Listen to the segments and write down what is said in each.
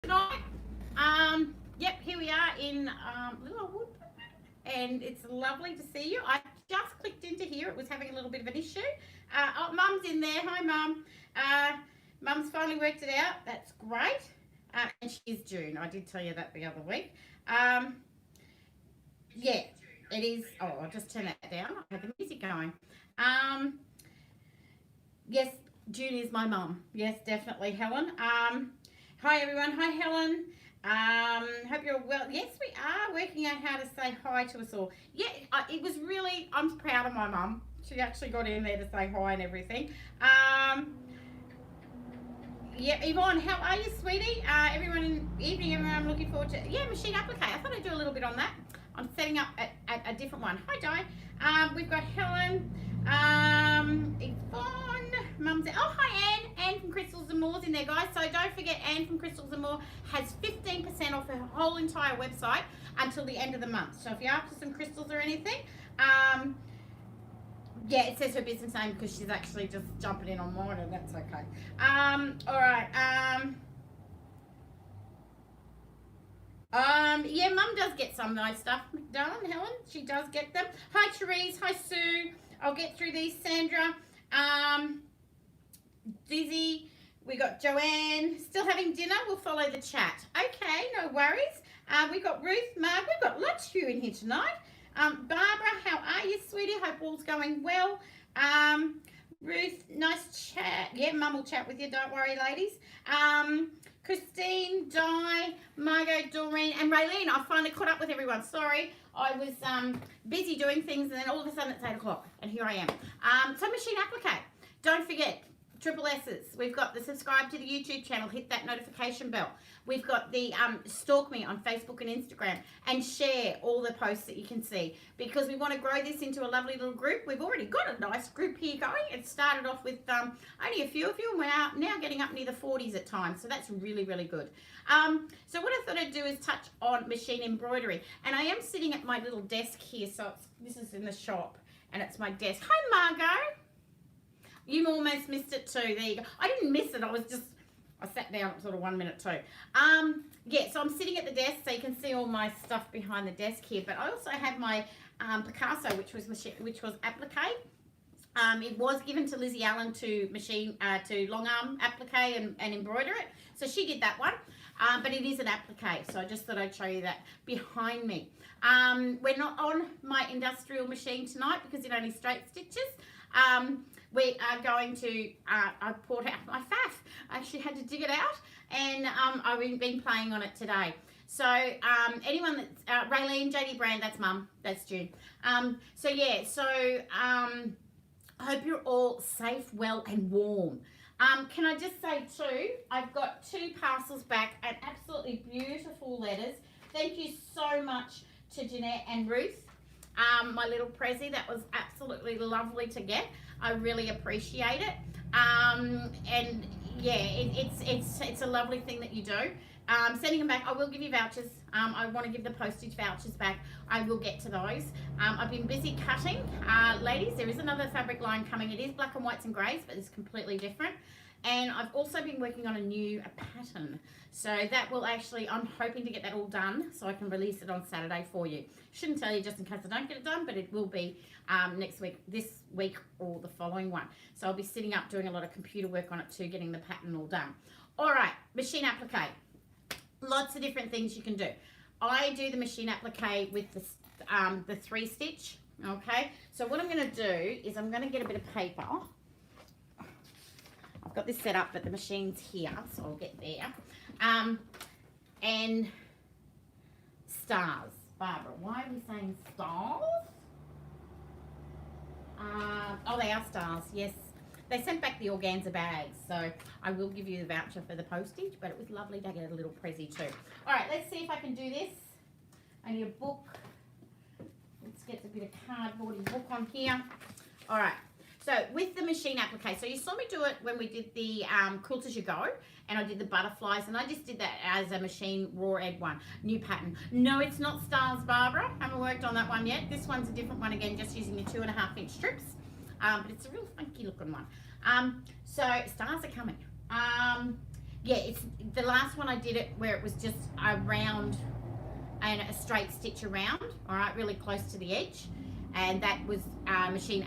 tonight. Yep, here we are in Little Wood, and it's lovely to see you. I just clicked into here; it was having a little bit of an issue. Mum's in there. Hi, Mum. Mum's finally worked it out. That's great. And she's June. I did tell you that the other week. Um, yeah, it is. Oh, I'll just turn that down. I have the music going. Um, yes, June is my mum. Yes, definitely, Helen. Hi everyone. Hi Helen. Hope you're well. Yes, we are working out how to say hi to us all. Yeah, it was really. I'm proud of my mum. She actually got in there to say hi and everything. Yeah, Yvonne, how are you, sweetie? Evening, everyone. I'm looking forward to. Yeah, machine applique. I thought I'd do a little bit on that. I'm setting up a different one. Hi, Di. We've got Helen. Yvonne, Mum's. Oh, hi, Anne. Anne from Crystals and More's in there, guys. So don't forget, Anne from Crystals and More has 15% off her whole entire website until the end of the month. So if you're after some crystals or anything, yeah, it says her business name because she's actually just jumping in on mine, and that's okay. All right. Yeah, Mum does get some nice stuff, darling Helen. She does get them. Hi, Therese. Hi, Sue. I'll get through these. Sandra. Dizzy. We got Joanne. Still having dinner. We'll follow the chat. Okay, no worries. We've got Ruth, Mark. We've got lots of you in here tonight. Barbara, how are you, sweetie? Hope all's going well. Ruth, nice chat. Yeah, Mum will chat with you. Don't worry, ladies. Christine, Di, Margot, Doreen, and Raylene. I finally caught up with everyone. Sorry, I was busy doing things, and then all of a sudden it's 8 o'clock, and here I am. So machine applique. Don't forget, triple S's. We've got the subscribe to the YouTube channel. Hit that notification bell. We've got the stalk me on Facebook and Instagram, and share all the posts that you can see, because we want to grow this into a lovely little group. We've already got a nice group here going. It started off with only a few of you, and we're now getting up near the 40s at times, so that's really, really good. So what I thought I'd do is touch on machine embroidery, and I am sitting at my little desk here, so this is in the shop, and it's my desk. Hi, Margot. You almost missed it too. There you go. I didn't miss it. I sat down at sort of 1 minute too. Yeah, so I'm sitting at the desk, so you can see all my stuff behind the desk here. But I also have my Picasso, which was applique. It was given to Lizzie Allen to long arm applique and embroider it. So she did that one. But it is an applique, so I just thought I'd show you that behind me. We're not on my industrial machine tonight because it only straight stitches. We are going to, I poured out my faff. I actually had to dig it out, and I've been playing on it today. So anyone that's, Raylene, JD Brand, that's Mum, that's June. So yeah, so I hope you're all safe, well, and warm. Can I just say too, I've got 2 parcels back and absolutely beautiful letters. Thank you so much to Jeanette and Ruth. My little Prezi, that was absolutely lovely to get. I really appreciate it. And yeah, it's a lovely thing that you do. Sending them back, I will give you vouchers. I want to give the postage vouchers back. I will get to those. I've been busy cutting. Ladies, there is another fabric line coming. It is black and whites and greys, but it's completely different. And I've also been working on a new pattern. So that will actually, I'm hoping to get that all done so I can release it on Saturday for you. Shouldn't tell you just in case I don't get it done, but it will be next week, this week, or the following one. So I'll be sitting up doing a lot of computer work on it too, getting the pattern all done. All right, machine applique. Lots of different things you can do. I do the machine applique with the 3 stitch, okay? So what I'm gonna do is I'm gonna get a bit of paper. I've got this set up, but the machine's here, so I'll get there. And stars. Barbara, why are we saying stars? Oh, they are stars, yes. They sent back the organza bags, so I will give you the voucher for the postage, but it was lovely to get a little Prezi too. All right, let's see if I can do this. I need a book. Let's get a bit of cardboardy book on here. All right. So with the machine applique, so you saw me do it when we did the Quilt As You Go, and I did the butterflies, and I just did that as a machine raw egg one, new pattern. No, it's not stars, Barbara. Haven't worked on that one yet. This one's a different one again, just using the 2.5-inch strips, but it's a real funky looking one. So stars are coming. yeah, it's the last one I did it where it was just a round and a straight stitch around, all right, really close to the edge, and that was machine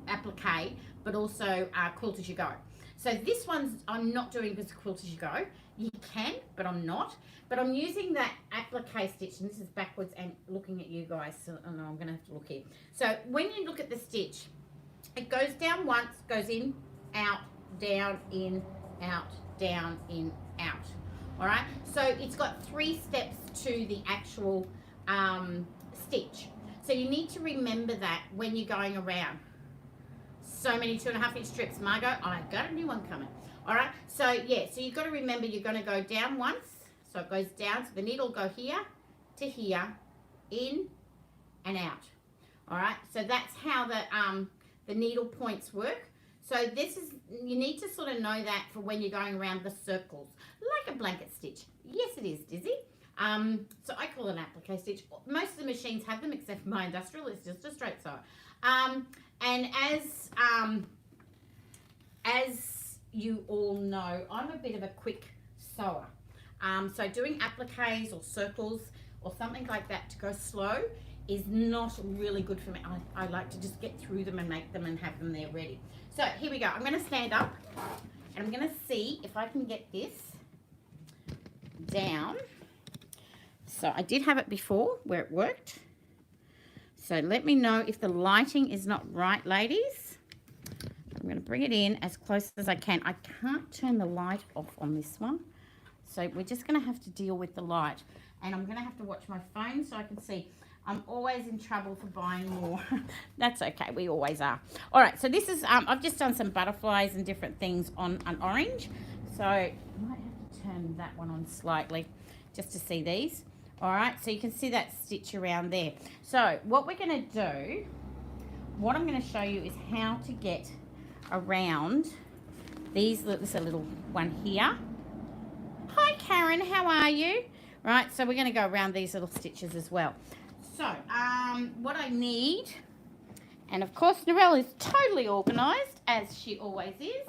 applique, but also quilt as you go. So this one's I'm not doing because quilt as you go. You can, but I'm not. But I'm using that applique stitch, and this is backwards and looking at you guys. So oh no, I'm going to have to look here. So when you look at the stitch, it goes down once, goes in, out, down, in, out, down, in, out. All right. So it's got 3 steps to the actual stitch. So you need to remember that when you're going around. So many 2.5 inch strips, Margot. I've got a new one coming. All right. So yeah. So you've got to remember you're going to go down once. So it goes down. So the needle will go here to here, in and out. All right. So that's how the needle points work. So this is, you need to sort of know that for when you're going around the circles, like a blanket stitch. Yes, it is, Dizzy. So I call it an applique stitch. Most of the machines have them, except for my industrial. It's just a straight sew. And as you all know, I'm a bit of a quick sewer. So doing appliques or circles or something like that to go slow is not really good for me. I like to just get through them and make them and have them there ready. So here we go. I'm going to stand up and I'm going to see if I can get this down. So I did have it before where it worked. So let me know if the lighting is not right, ladies. I'm going to bring it in as close as I can. I can't turn the light off on this one. So we're just going to have to deal with the light. And I'm going to have to watch my phone so I can see. I'm always in trouble for buying more. That's okay. We always are. All right. So this is, I've just done some butterflies and different things on an orange. So I might have to turn that one on slightly just to see these. All right. So you can see that stitch around there. So what we're going to do, what I'm going to show you is how to get around these. There's a little one here. Hi, Karen. How are you? Right. So we're going to go around these little stitches as well. So, what I need, and of course Narelle is totally organised, as she always is.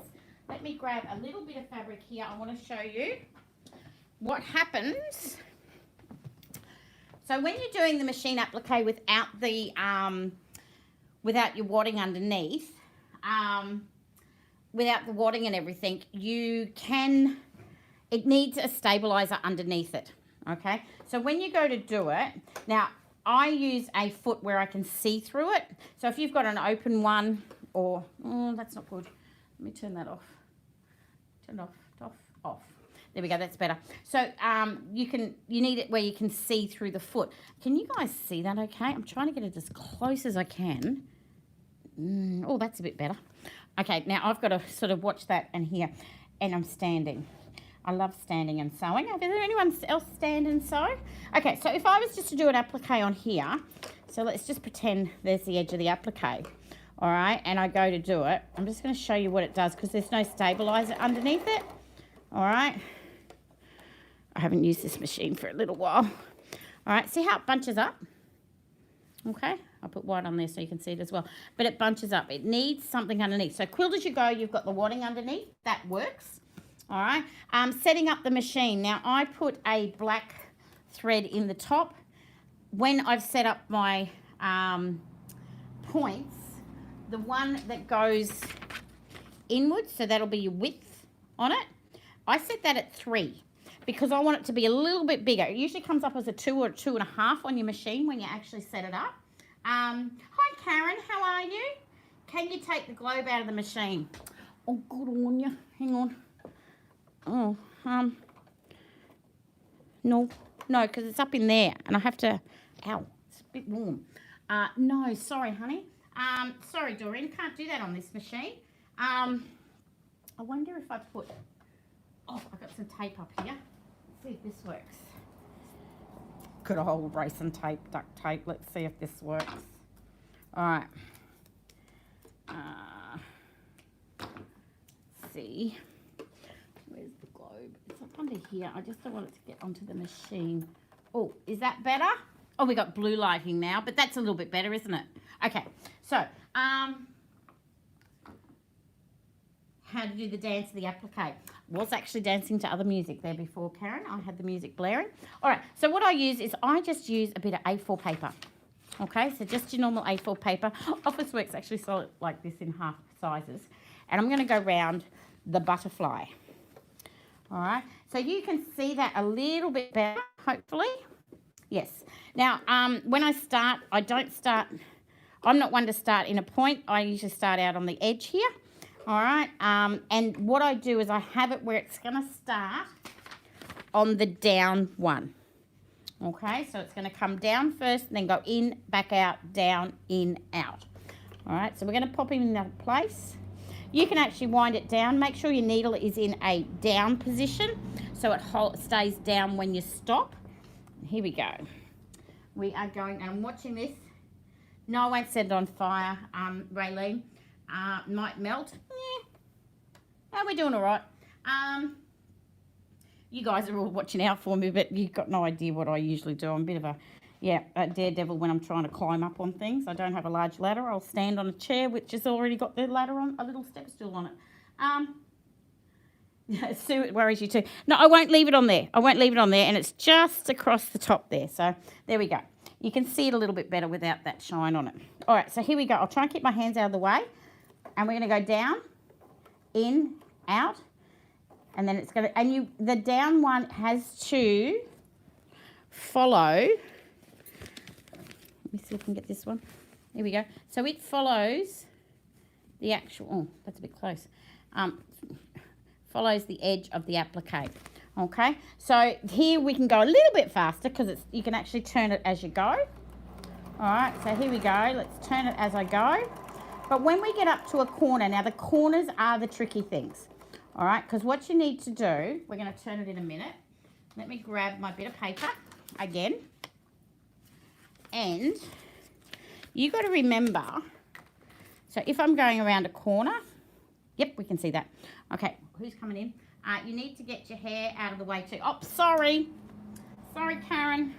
Let me grab a little bit of fabric here. I want to show you what happens. So when you're doing the machine applique without the, without your wadding underneath, without the wadding and everything, it needs a stabiliser underneath it, okay? So when you go to do it, now, I use a foot where I can see through it. So if you've got an open one or, oh, that's not good. Let me turn that off. Turn it off. There we go, that's better. So you need it where you can see through the foot. Can you guys see that okay? I'm trying to get it as close as I can. Oh, that's a bit better. Okay, now I've got to sort of watch that and here. And I'm standing. I love standing and sewing. Is there anyone else stand and sew? Okay, so if I was just to do an applique on here, so let's just pretend there's the edge of the applique, all right, and I go to do it. I'm just going to show you what it does because there's no stabiliser underneath it, all right. I haven't used this machine for a little while. All right, see how it bunches up? Okay, I'll put white on there so you can see it as well. But it bunches up. It needs something underneath. So quilt as you go, you've got the wadding underneath. That works. All right, setting up the machine. Now, I put a black thread in the top. When I've set up my points, the one that goes inwards, so that'll be your width on it, I set that at 3 because I want it to be a little bit bigger. It usually comes up as a 2 or 2.5 on your machine when you actually set it up. Hi, Karen, how are you? Can you take the globe out of the machine? Oh, good on you. Hang on. Oh, no, because it's up in there and I have to, ow, it's a bit warm. No, sorry, honey. Sorry, Doreen, can't do that on this machine. I wonder if I put, I've got some tape up here. Let's see if this works. Good old brace and tape, duct tape. Let's see if this works. All right. Let's see. Where's the globe? It's up under here. I just don't want it to get onto the machine. Oh, is that better? Oh, we got blue lighting now, but that's a little bit better, isn't it? Okay, so, how how to do the dance of the applique. Was actually dancing to other music there before, Karen. I had the music blaring. All right, so what I use is I just use a bit of A4 paper. Okay, so just your normal A4 paper. Officeworks actually sell it like this in half sizes. And I'm going to go round the butterfly. All right, so you can see that a little bit better, hopefully. Yes. Now, when I start, I'm not one to start in a point. I usually start out on the edge here. All right, and what I do is I have it where it's going to start on the down one. Okay, so it's going to come down first and then go in, back out, down, in, out. All right, so we're going to pop it in that place. You can actually wind it down. Make sure your needle is in a down position so it stays down when you stop. Here we go. We are going, and I'm watching this. No, I won't set it on fire, Raylene. Might melt. Yeah. Oh, we're doing all right. You guys are all watching out for me, but you've got no idea what I usually do. I'm a bit of a daredevil when I'm trying to climb up on things. I don't have a large ladder. I'll stand on a chair which has already got the ladder on, a little step stool on it. Sue, it worries you too. No, I won't leave it on there. I won't leave it on there, and it's just across the top there. So there we go. You can see it a little bit better without that shine on it. All right, so here we go. I'll try and keep my hands out of the way, and we're going to go down, in, out, and then it's going to, and the down one has to follow. Let me see if I can get this one. Here we go. So it follows the actual, oh, that's a bit close. Follows the edge of the applique. Okay, so here we can go a little bit faster because you can actually turn it as you go. All right, so here we go. Let's turn it as I go. But when we get up to a corner, now the corners are the tricky things. All right, because what you need to do, we're going to turn it in a minute. Let me grab my bit of paper again. And you got to remember, so if I'm going around a corner, yep, we can see that. Okay, who's coming in? You need to get your hair out of the way too. Oh, sorry. Sorry, Karen.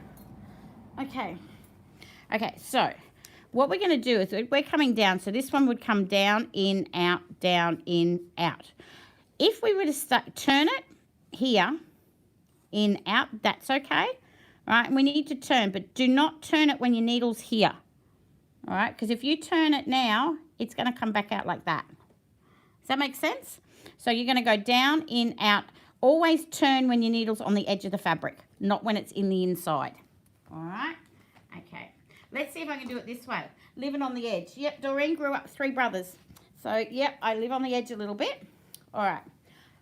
Okay. Okay, so what we're going to do is we're coming down. So this one would come down, in, out. If we were to turn it here, in, out, that's okay. All right, and we need to turn, but do not turn it when your needle's here. All right, because if you turn it now, it's going to come back out like that. Does that make sense? So you're going to go down, in, out. Always turn when your needle's on the edge of the fabric, not when it's in the inside. All right? Okay. Let's see if I can do it this way. Living on the edge. Yep, Doreen grew up 3 brothers. So, yep, I live on the edge a little bit. All right.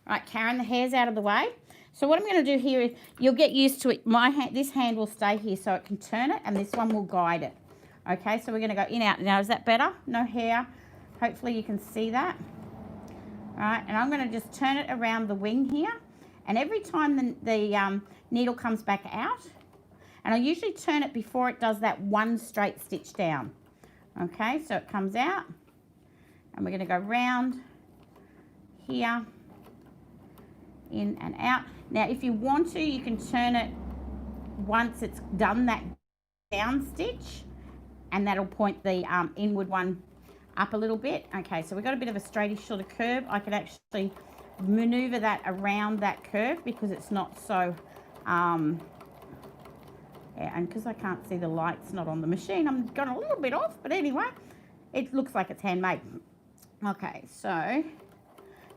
All right, Karen, the hair's out of the way. So what I'm going to do here is you'll get used to it. This hand will stay here so it can turn it, and this one will guide it. Okay, so we're going to go in, out. Now, is that better? No hair. Hopefully you can see that. All right, and I'm going to just turn it around the wing here. And every time the needle comes back out, and I usually turn it before it does that one straight stitch down. Okay, so it comes out, and we're going to go round here, in and out. Now, if you want to, you can turn it once it's done that down stitch, and that'll point the inward one up a little bit. Okay, so we've got a bit of a straightish sort of curve. I can actually maneuver that around that curve because it's not so, yeah, and because I can't see the lights not on the machine, I'm going a little bit off, but anyway, it looks like it's handmade. Okay, so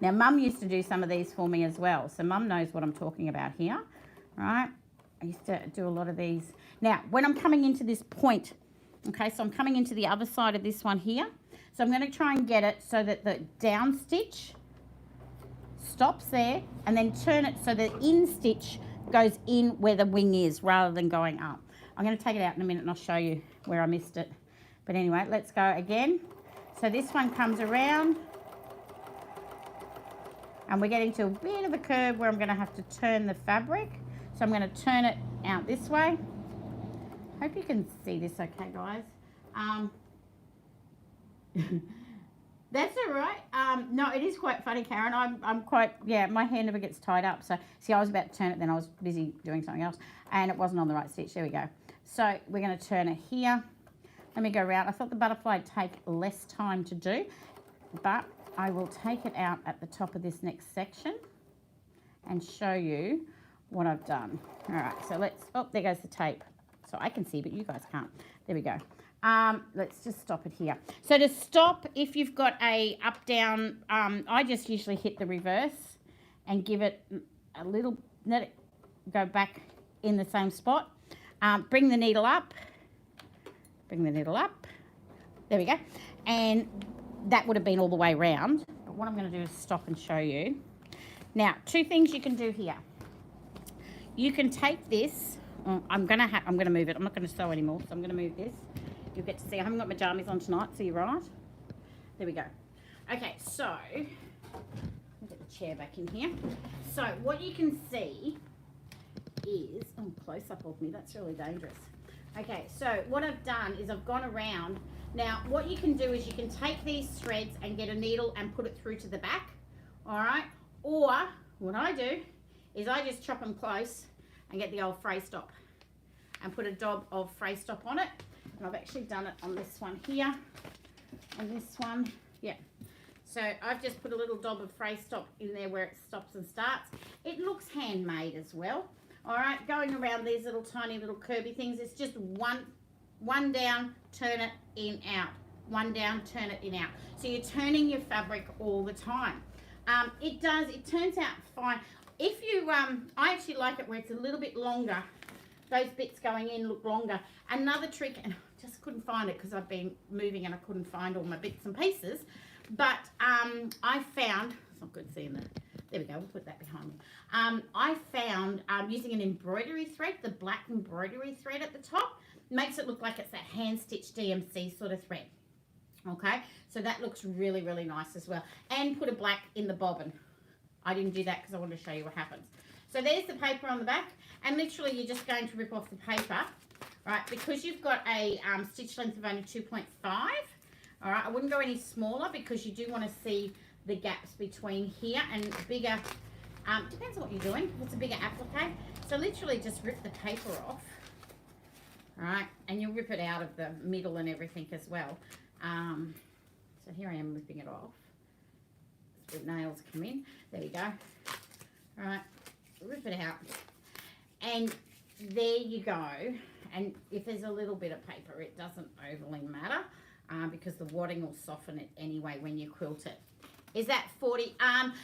now Mum used to do some of these for me as well, so Mum knows what I'm talking about here, right? I used to do a lot of these. Now, when I'm coming into this point, okay, so I'm coming into the other side of this one here, so I'm going to try and get it so that the down stitch stops there, and then turn it so the in stitch goes in where the wing is rather than going up. I'm going to take it out in a minute and I'll show you where I missed it. But anyway, let's go again. So this one comes around, and we're getting to a bit of a curve where I'm going to have to turn the fabric. So I'm going to turn it out this way. Hope you can see this okay, guys. That's all right. No, it is quite funny, Karen. I'm quite, yeah, my hair never gets tied up. So, see, I was about to turn it, then I was busy doing something else, and it wasn't on the right stitch. There we go. So, we're going to turn it here. Let me go around. I thought the butterfly would take less time to do, but I will take it out at the top of this next section and show you what I've done. All right, so let's, oh, there goes the tape. So I can see, but you guys can't. There we go. Let's just stop it here. So to stop, if you've got a up, down, I just usually hit the reverse and give it a little, let it go back in the same spot. Bring the needle up. Bring the needle up. There we go. And that would have been all the way round. But what I'm going to do is stop and show you. Now, two things you can do here. You can take this. I'm gonna move it. I'm not gonna sew anymore, so I'm gonna move this. You'll get to see. I haven't got my jammies on tonight, so you're right. There we go. Okay, so I'll get the chair back in here. So what you can see is, oh, close up of me. That's really dangerous. Okay, so what I've done is I've gone around. Now, what you can do is you can take these threads and get a needle and put it through to the back. All right. Or what I do is I just chop them close and get the old fray stop and put a dab of fray stop on it. And I've actually done it on this one here, on this one, yeah. So I've just put a little dab of fray stop in there where it stops and starts. It looks handmade as well. All right, going around these little tiny little curvy things, it's just one down, turn it in, out. One down, turn it in, out. So you're turning your fabric all the time. It turns out fine. If you, I actually like it where it's a little bit longer. Those bits going in look longer. Another trick, and I just couldn't find it because I've been moving and I couldn't find all my bits and pieces. But I found, it's not good seeing that. There we go, we'll put that behind me. I found using an embroidery thread, the black embroidery thread at the top, makes it look like it's that hand-stitched DMC sort of thread. Okay, so that looks really, really nice as well. And put a black in the bobbin. I didn't do that because I wanted to show you what happens. So there's the paper on the back, and literally you're just going to rip off the paper, right? Because you've got a stitch length of only 2.5, all right? I wouldn't go any smaller because you do want to see the gaps between here and bigger. Depends on what you're doing. If it's a bigger applique, so literally just rip the paper off, all right? And you'll rip it out of the middle and everything as well. So here I am ripping it off. The nails come in. There we go. All right, rip it out. And there you go. And if there's a little bit of paper, it doesn't overly matter because the wadding will soften it anyway when you quilt it. Is that 40?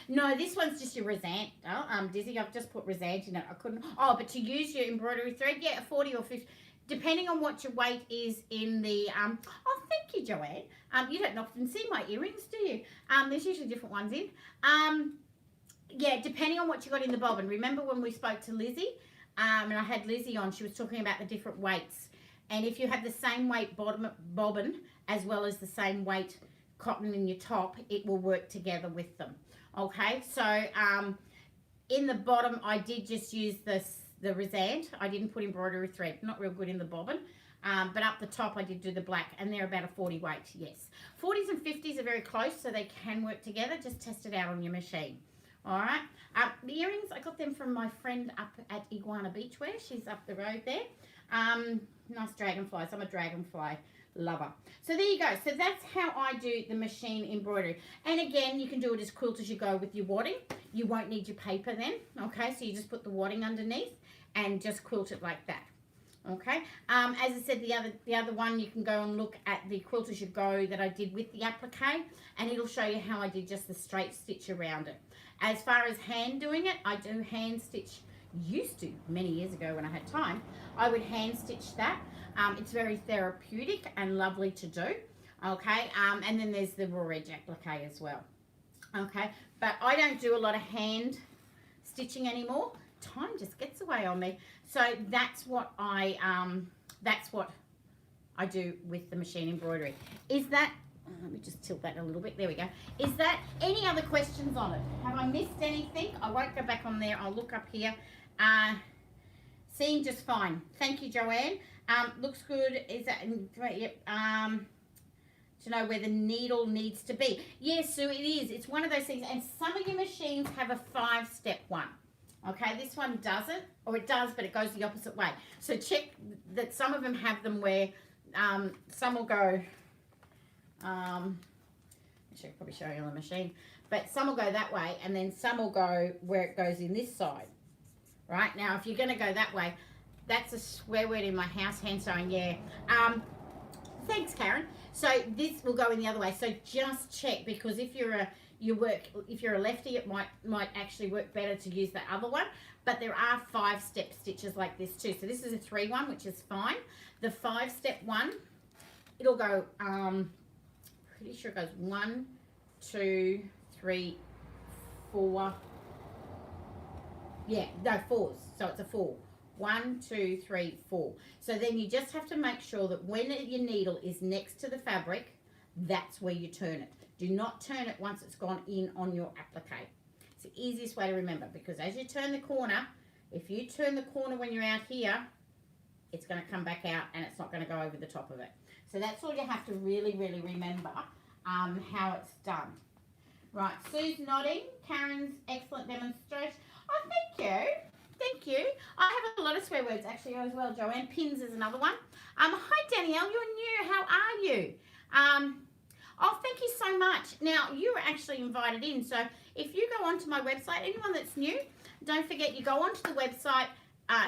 No, this one's just your rasant. Oh, Dizzy, I've just put rasant in it. I couldn't. Oh, but to use your embroidery thread, yeah, 40 or 50. Depending on what your weight is in the, oh, thank you, Joanne. You don't often see my earrings, do you? There's usually different ones in. Yeah, depending on what you got in the bobbin. Remember when we spoke to Lizzie, and I had Lizzie on, she was talking about the different weights. And if you have the same weight bobbin as well as the same weight cotton in your top, it will work together with them. Okay, so in the bottom, I did just use the rasant. I didn't put embroidery thread, not real good in the bobbin. But up the top, I did do the black, and they're about a 40 weight, yes. 40s and 50s are very close, so they can work together. Just test it out on your machine. All right. The earrings, I got them from my friend up at Iguana Beachwear. She's up the road there. Nice dragonflies. I'm a dragonfly lover. So there you go. So that's how I do the machine embroidery. And again, you can do it as quilt as you go with your wadding. You won't need your paper then. Okay, so you just put the wadding underneath and just quilt it like that. Okay, as I said, the other one, you can go and look at the quilt as you go that I did with the applique, and it'll show you how I did just the straight stitch around it. As far as hand doing it, I do hand stitch, used to many years ago when I had time. I would hand stitch that. It's very therapeutic and lovely to do. Okay, and then there's the raw edge applique as well. Okay, but I don't do a lot of hand stitching anymore. Time just gets away on me. So that's what I do with the machine embroidery. Is that, let me just tilt that a little bit. There we go. Is that any other questions on it? Have I missed anything? I won't go back on there. I'll look up here. Seeing just fine. Thank you, Joanne. Looks good. Is that, yep. To know where the needle needs to be. Yes, Sue, it is. It's one of those things. And some of your machines have a 5-step one. Okay, this one doesn't, or it does, but it goes the opposite way. So check that some of them have them where some will go Actually, I'll probably show you on the machine. But some will go that way, and then some will go where it goes in this side. Right? Now, if you're going to go that way, that's a swear word in my house, hand sewing, yeah. Thanks, Karen. So this will go in the other way. So just check, because if you're a lefty, it might actually work better to use the other one. But there are 5-step stitches like this too. So this is a 3-1, which is fine. The 5-step one, it'll go, pretty sure it goes 1, 2, 3, 4. Yeah, no, 4s. So it's a 4. 1, 2, 3, 4. So then you just have to make sure that when your needle is next to the fabric, that's where you turn it. Do not turn it once it's gone in on your applique. It's the easiest way to remember, because as you turn the corner, if you turn the corner when you're out here, it's going to come back out and it's not going to go over the top of it. So that's all you have to really, really remember, how it's done. Right, Sue's nodding. Karen's excellent demonstration. Oh, thank you. Thank you. I have a lot of swear words actually as well, Joanne. Pins is another one. Hi, Danielle. You're new. How are you? Oh, thank you so much. Now, you were actually invited in. So if you go onto my website, anyone that's new, don't forget you go onto the website,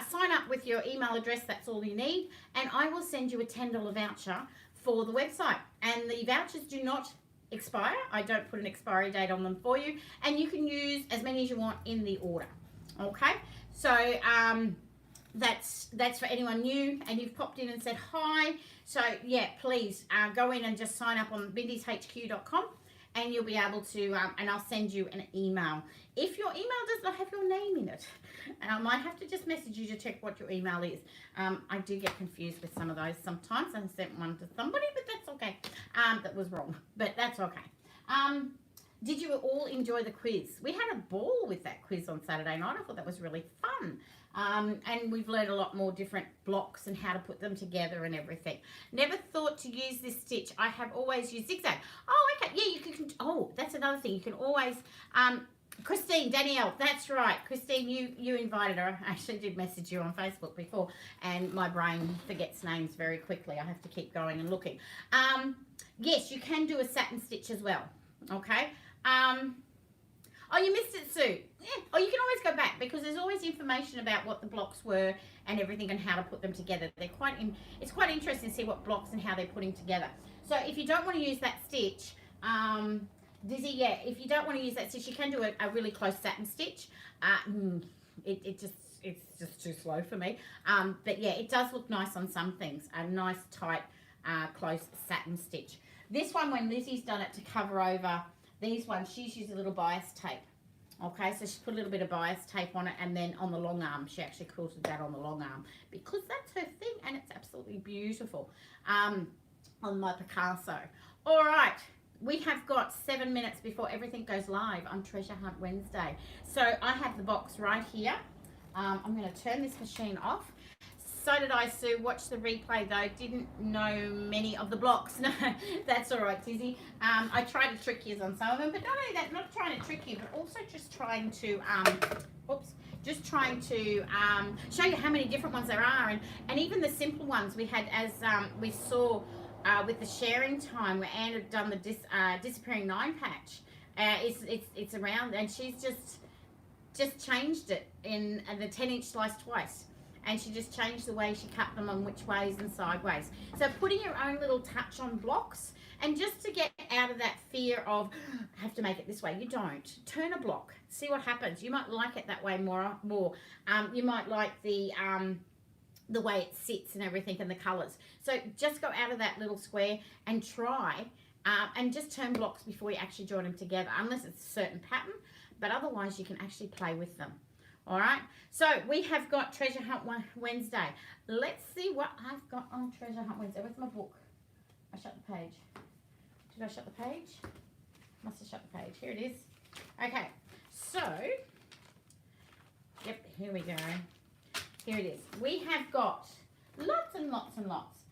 sign up with your email address. That's all you need. And I will send you a $10 voucher for the website. And the vouchers do not expire. I don't put an expiry date on them for you. And you can use as many as you want in the order. Okay? So that's for anyone new and you've popped in and said hi. So yeah, please go in and just sign up on bindishq.com and you'll be able to, and I'll send you an email. If your email does not have your name in it, and I might have to just message you to check what your email is. I do get confused with some of those sometimes. I sent one to somebody, but that's okay. That was wrong, but that's okay. Did you all enjoy the quiz? We had a ball with that quiz on Saturday night. I thought that was really fun. And we've learned a lot more different blocks and how to put them together and everything. Never thought to use this stitch. I have always used zigzag. Oh, okay. Yeah, you can. Oh, that's another thing. You can always... Christine, Danielle, that's right. Christine, you invited her. I actually did message you on Facebook before, and my brain forgets names very quickly. I have to keep going and looking. Yes, you can do a satin stitch as well. Okay. Oh, you missed it, Sue. Yeah. Oh, you can always go back because there's always information about what the blocks were and everything and how to put them together. It's quite interesting to see what blocks and how they're putting together. So if you don't want to use that stitch, Dizzy, yeah, if you don't want to use that stitch, you can do a really close satin stitch. It's just too slow for me. But yeah, it does look nice on some things. A nice tight, close satin stitch. This one, when Lizzie's done it to cover over these ones, she's used a little bias tape. Okay, so she put a little bit of bias tape on it, and then on the long arm, she actually quilted that on the long arm because that's her thing, and it's absolutely beautiful on my Picasso. All right, we have got 7 minutes before everything goes live on Treasure Hunt Wednesday. So I have the box right here. I'm going to turn this machine off. So did I, Sue. Watch the replay, though. Didn't know many of the blocks. No, that's all right, Tizzy. I tried to trick you on some of them, but not only that, not trying to trick you, but also just trying to, show you how many different ones there are. And even the simple ones we had, as we saw with the sharing time, where Anne had done the disappearing 9 patch. It's around, and she's just changed it in the 10-inch slice twice. And she just changed the way she cut them on which ways and sideways. So putting your own little touch on blocks, and just to get out of that fear of, I have to make it this way. You don't. Turn a block. See what happens. You might like it that way more. You might like the way it sits and everything and the colours. So just go out of that little square and try and just turn blocks before you actually join them together, unless it's a certain pattern. But otherwise, you can actually play with them. All right, so we have got Treasure Hunt Wednesday. Let's see what I've got on Treasure Hunt Wednesday. Where's my book? I shut the page. Did I shut the page? Must have shut the page. Here it is. Okay, so, yep, here we go. Here it is. We have got lots and lots and lots.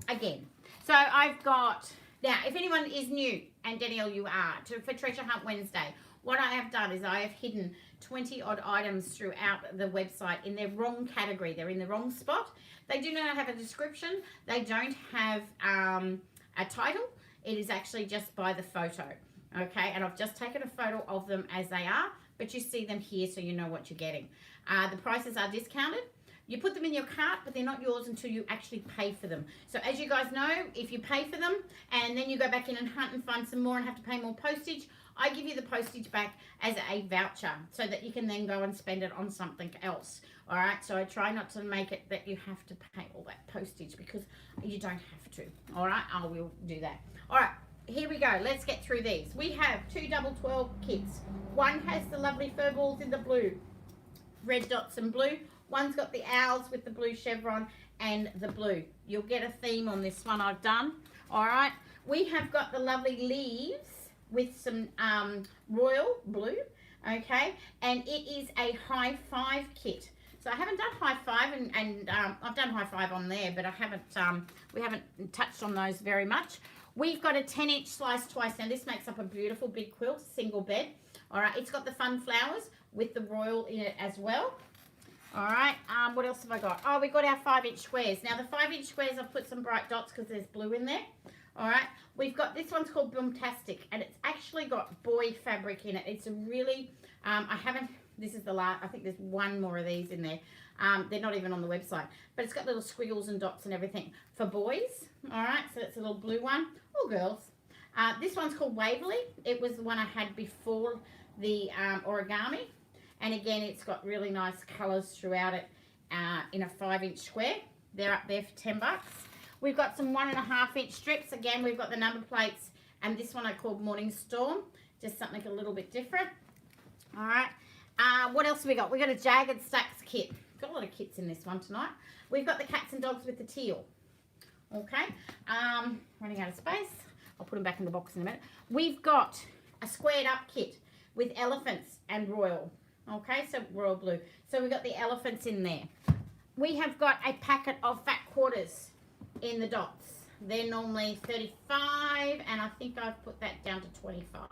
Again, so I've got, now if anyone is new, and Danielle you are, for Treasure Hunt Wednesday, what I have done is I have hidden 20 odd items throughout the website in their wrong category. They're in the wrong spot. They do not have a description. They don't have a title. It is actually just by the photo, okay? And I've just taken a photo of them as they are, but you see them here so you know what you're getting. The prices are discounted. You put them in your cart, but they're not yours until you actually pay for them. So as you guys know, if you pay for them and then you go back in and hunt and find some more and have to pay more postage, I give you the postage back as a voucher so that you can then go and spend it on something else. All right, so I try not to make it that you have to pay all that postage because you don't have to. All right, I will do that. All right, here we go. Let's get through these. We have 2 double 12 kits. One has the lovely fur balls in the blue, red dots and blue. One's got the owls with the blue chevron and the blue. You'll get a theme on this one I've done. All right. We have got the lovely leaves with some royal blue. Okay. And it is a high five kit. So I haven't done high five and I've done high five on there, but I haven't, we haven't touched on those very much. We've got a 10-inch slice twice. Now this makes up a beautiful big quilt, single bed. All right. It's got the fun flowers with the royal in it as well. All right, what else have I got? Oh, we got our 5-inch squares. Now, the 5-inch squares, I've put some bright dots because there's blue in there. All right, we've got, this one's called Boomtastic, and it's actually got boy fabric in it. It's a really, this is the last, I think there's one more of these in there. They're not even on the website, but it's got little squiggles and dots and everything for boys. All right, so it's a little blue one, or girls. This one's called Waverly. It was the one I had before the origami. And again, it's got really nice colours throughout it in a 5-inch square. They're up there for $10. We've got some 1.5-inch strips. Again, we've got the number plates. And this one I called Morning Storm. Just something a little bit different. All right. What else have we got? We've got a Jagged Stacks kit. Got a lot of kits in this one tonight. We've got the cats and dogs with the teal. Okay. Running out of space. I'll put them back in the box in a minute. We've got a squared up kit with elephants and royal. Okay, so royal blue. So we've got the elephants in there. We have got a packet of fat quarters in the dots. They're normally 35, and I think I've put that down to 25.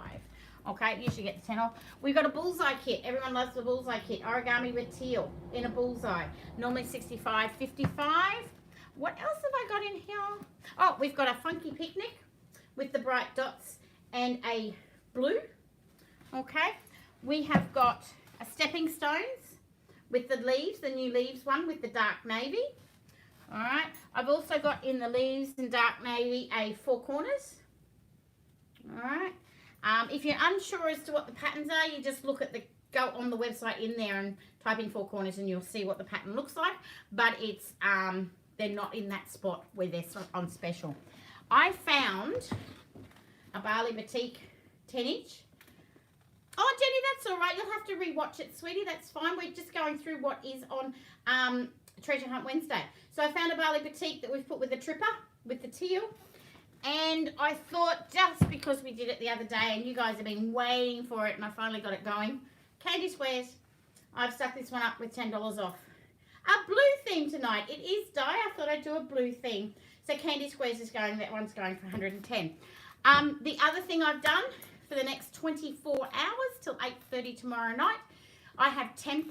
Okay, you should get the 10 off. We've got a bullseye kit. Everyone loves the bullseye kit. Origami with teal in a bullseye. Normally 65, 55. What else have I got in here? Oh, we've got a funky picnic with the bright dots and a blue. Okay, we have got a stepping stones with the leaves, the new leaves one with the dark navy. All right. I've also got in the leaves and dark navy a 4 corners. All right. If you're unsure as to what the patterns are, you just look at go on the website in there and type in 4 corners and you'll see what the pattern looks like. But it's, they're not in that spot where they're on special. I found a Bali Batik 10-inch. Oh, Jenny, that's all right. You'll have to rewatch it, sweetie. That's fine. We're just going through what is on Treasure Hunt Wednesday. So I found a Bali Batik that we've put with the tripper, with the teal. And I thought, just because we did it the other day and you guys have been waiting for it and I finally got it going. Candy Squares. I've stuck this one up with $10 off. A blue theme tonight. It is dye. I thought I'd do a blue theme. So Candy Squares is going, that one's going for 110. The other thing I've done for the next 24 hours till 8:30 tomorrow night, I have 10%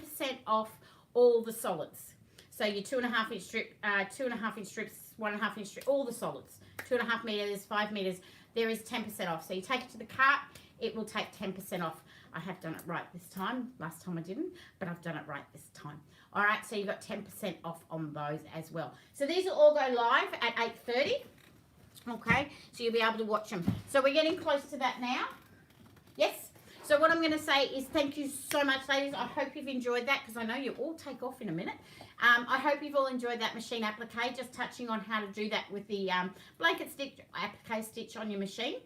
off all the solids. So your 2.5-inch strip, 2.5-inch strips, 1.5-inch strip, all the solids, 2.5 meters, 5 meters, there is 10% off. So you take it to the cart, it will take 10% off. I have done it right this time. Last time I didn't, but I've done it right this time. All right, so you've got 10% off on those as well. So these will all go live at 8:30. Okay, so you'll be able to watch them. So we're getting close to that now. Yes. So what I'm going to say is thank you so much, ladies. I hope you've enjoyed that because I know you all take off in a minute. I hope you've all enjoyed that machine applique, just touching on how to do that with the blanket stitch, applique stitch on your machine.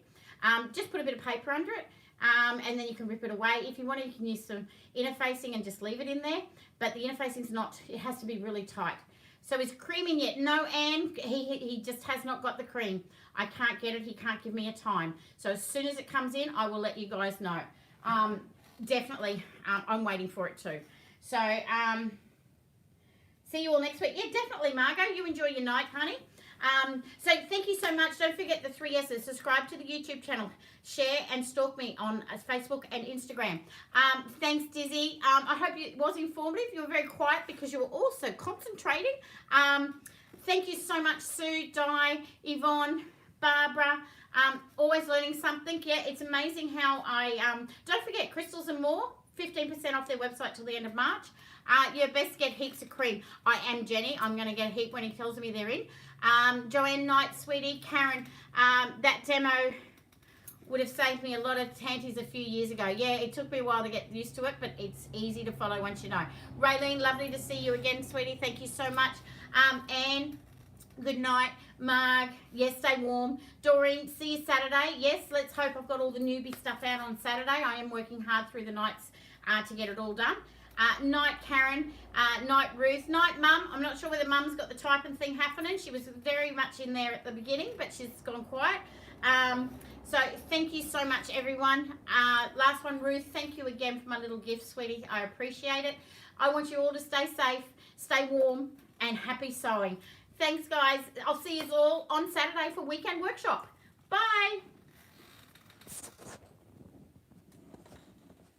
Just put a bit of paper under it and then you can rip it away. If you want to, you can use some interfacing and just leave it in there. But the interfacing's not, it has to be really tight. So is creaming yet? No, Anne, he just has not got the cream. I can't get it. He can't give me a time. So as soon as it comes in, I will let you guys know. Definitely, I'm waiting for it too. So, see you all next week. Yeah, definitely, Margot. You enjoy your night, honey. So thank you so much. Don't forget the 3 S's. Subscribe to the YouTube channel. Share and stalk me on Facebook and Instagram. Thanks, Dizzy. I hope it was informative. You were very quiet because you were also concentrating. Thank you so much, Sue, Di, Yvonne, Barbara, always learning something. Yeah, it's amazing how I, don't forget, Crystals and More, 15% off their website till the end of March. Yeah, best get heaps of cream. I am Jenny. I'm going to get a heap when he tells me they're in. Joanne Knight, sweetie, Karen, that demo would have saved me a lot of tanties a few years ago. Yeah, it took me a while to get used to it, but it's easy to follow once you know. Raylene, lovely to see you again, sweetie. Thank you so much. Anne, good night. Marg, yes, stay warm. Doreen, see you Saturday. Yes, let's hope I've got all the newbie stuff out on Saturday. I am working hard through the nights to get it all done. Night Karen, night Ruth, night Mum. I'm not sure whether Mum's got the typing thing happening. She was very much in there at the beginning, but she's gone quiet. So thank you so much, everyone. Last one, Ruth, thank you again for my little gift, sweetie. I appreciate it. I want you all to stay safe, stay warm, and happy sewing. Thanks, guys. I'll see you all on Saturday for Weekend Workshop. Bye.